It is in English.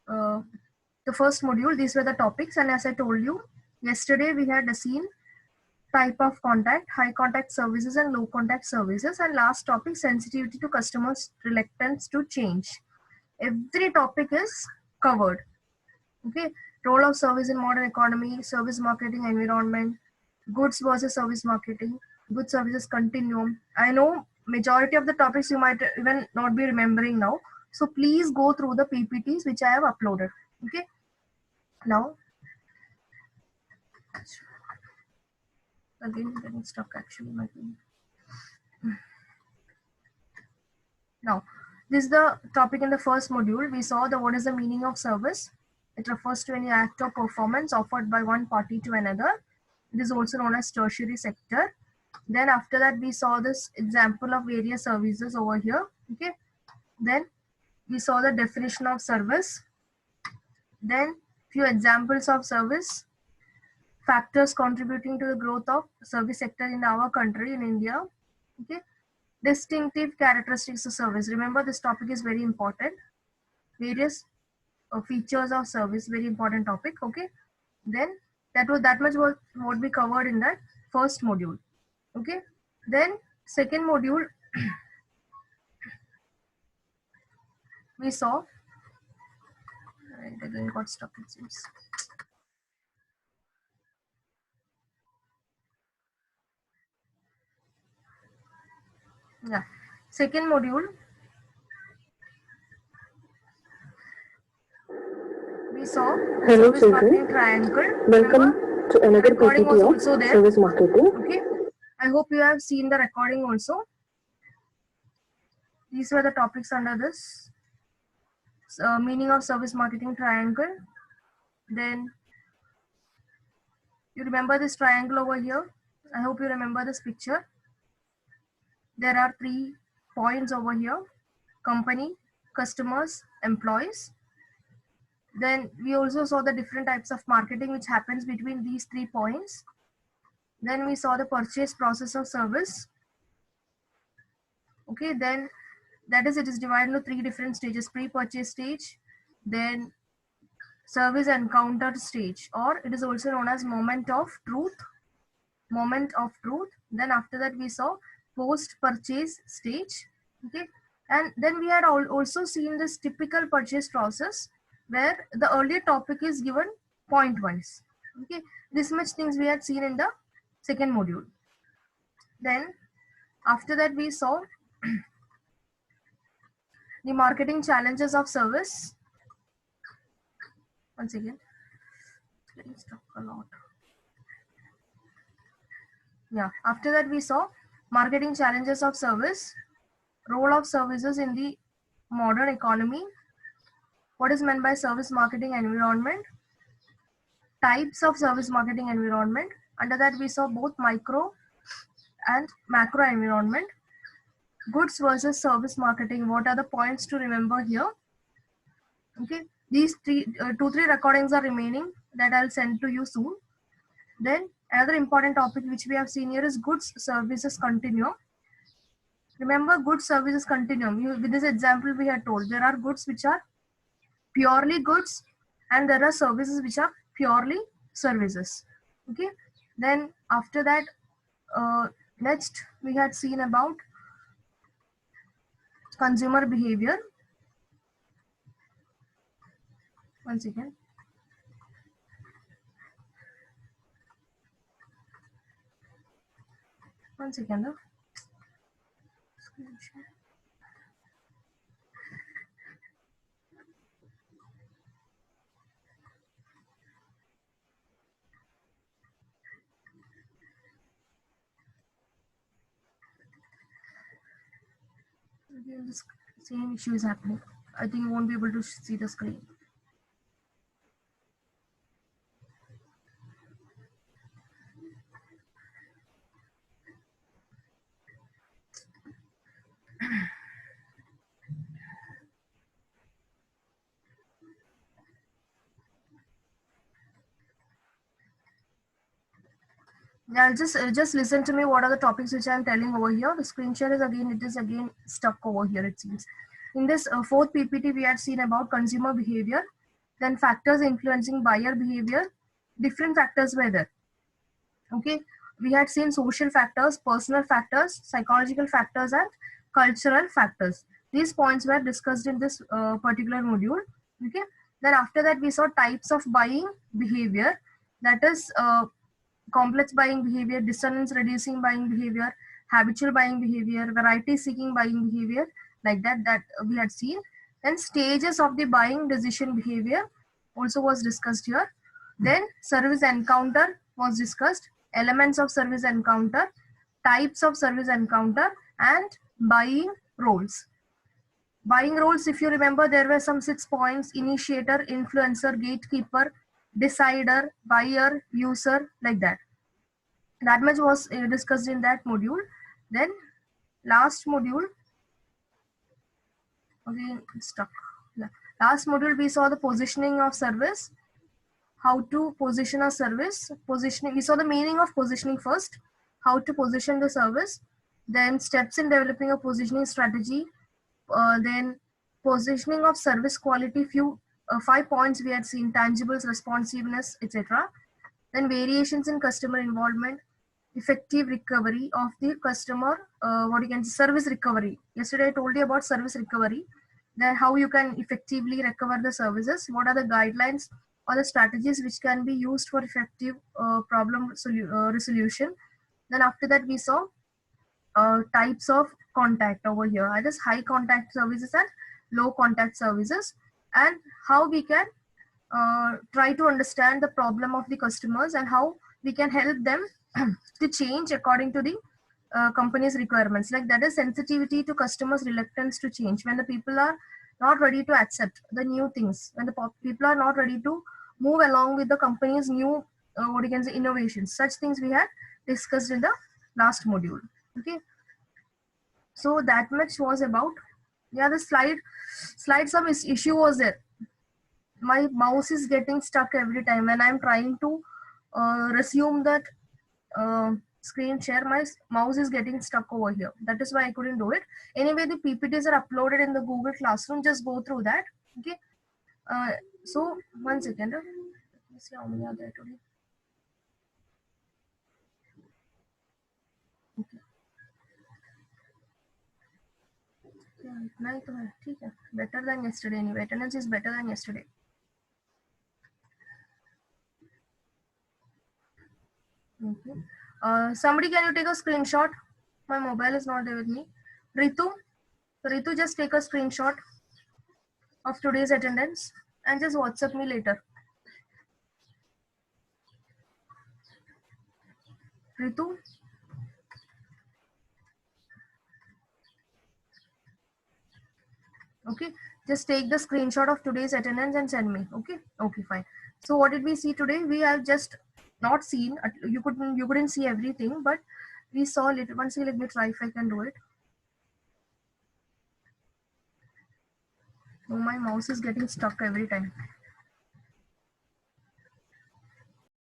the first module. These were the topics, and as I told you yesterday, we had seen type of contact, high contact services and low contact services, and last topic, sensitivity to customers' reluctance to change. Every topic is covered. Okay, role of service in modern economy, service marketing environment, goods versus service marketing, good services continuum. I know majority of the topics you might even not be remembering now, so please go through the PPTs which I have uploaded. Okay, now again getting stuck actually my thing. Now, this is the topic in the first module. We saw the what is the meaning of service. It refers to any act or performance offered by one party to another. It is also known as tertiary sector. Then after that, we saw this example of various services over here. Okay. Then we saw the definition of service. Then few examples of service, factors contributing to the growth of service sector in our country in India. Okay. Distinctive characteristics of service. Remember, this topic is very important. Various features of service, very important topic. Okay, then that much was what we covered in that first module. Okay, then second module we saw. Right, again got stuck it seems. Yeah, second module we saw Hello service marketing children, triangle. welcome Remember, to another recording was PPT also of there. service marketing. Okay, I hope you have seen the recording also. These were the topics under this meaning of service marketing triangle. Then you remember this triangle over here. I hope you remember this picture. There are 3 points over here: company, customers, employees. Then we also saw the different types of marketing which happens between these 3 points. Then we saw the purchase process of service. Okay, then that is, it is divided into 3 different stages: pre-purchase stage, then service encounter stage, or it is also known as moment of truth. Then after that we saw post purchase stage. Okay, and then we had also seen this typical purchase process where the earlier topic is given point wise. Okay, this much things we had seen in the second module. Then after that we saw the marketing challenges of service. Once again, getting stuck a lot. Yeah, after that we saw marketing challenges of service, role of services in the modern economy, what is meant by service marketing environment, types of service marketing environment. Under that we saw both micro and macro environment, goods versus service marketing. What are the points to remember here? Okay, these 2-3 recordings are remaining that I'll send to you soon. Then another important topic which we have seen here is goods services continuum. Remember, goods services continuum. With this example we had told there are goods which are purely goods and there are services which are purely services. Okay, then after that next we had seen about consumer behavior. Once again, again the same issue is happening. I think you won't be able to see the screen. Yeah, just listen to me. What are the topics which I'm telling over here? The screen share is again stuck over here. It seems in this fourth PPT we had seen about consumer behavior. Then factors influencing buyer behavior, different factors were there. Okay, we had seen social factors, personal factors, psychological factors, and cultural factors. These points were discussed in this particular module. Okay, then after that we saw types of buying behavior, that is complex buying behavior, dissonance reducing buying behavior, habitual buying behavior, variety seeking buying behavior, like that we had seen. Then stages of the buying decision behavior also was discussed here. Then service encounter was discussed, elements of service encounter, types of service encounter, and buying roles. Buying roles, if you remember, there were some 6 points: initiator, influencer, gatekeeper, decider, buyer, user, like that. That much was discussed in that module. Then last module, again stuck. Last module we saw the positioning of service, how to position a service. Positioning, we saw the meaning of positioning first, how to position the service, then steps in developing a positioning strategy, then positioning of service quality, few 5 points we had seen: tangibles, responsiveness, etc. Then variations in customer involvement, effective recovery of the customer, what you can say, service recovery. Yesterday I told you about service recovery, then how you can effectively recover the services, what are the guidelines or the strategies which can be used for effective problem resolution. Then after that we saw types of contact over here, either high contact services and low contact services, and how we can try to understand the problem of the customers and how we can help them to change according to the company's requirements. Like that is sensitivity to customers' reluctance to change, when the people are not ready to accept the new things, when the people are not ready to move along with the company's new what you can say, innovations. Such things we had discussed in the last module. Okay, so that much was about, yeah, the slide some issue was there. My mouse is getting stuck every time when I'm trying to resume that screen share. My mouse is getting stuck over here, that is why I couldn't do it. Anyway, the PPTs are uploaded in the Google Classroom, just go through that. Okay, so 1 second, let me see how many are there today. Okay, इतना ही तो है, ठीक है, better than yesterday. Anyway, attendance is better than yesterday. Okay. Somebody, can you take a screenshot? My mobile is not there with me. Ritu, just take a screenshot of today's attendance and just WhatsApp me later. Ritu? Okay, just take the screenshot of today's attendance and send me. Okay, okay, fine. So what did we see today? We have just not seen, you couldn't see everything, but we saw little. Once, let me try if I can do it. Oh, my mouse is getting stuck every time.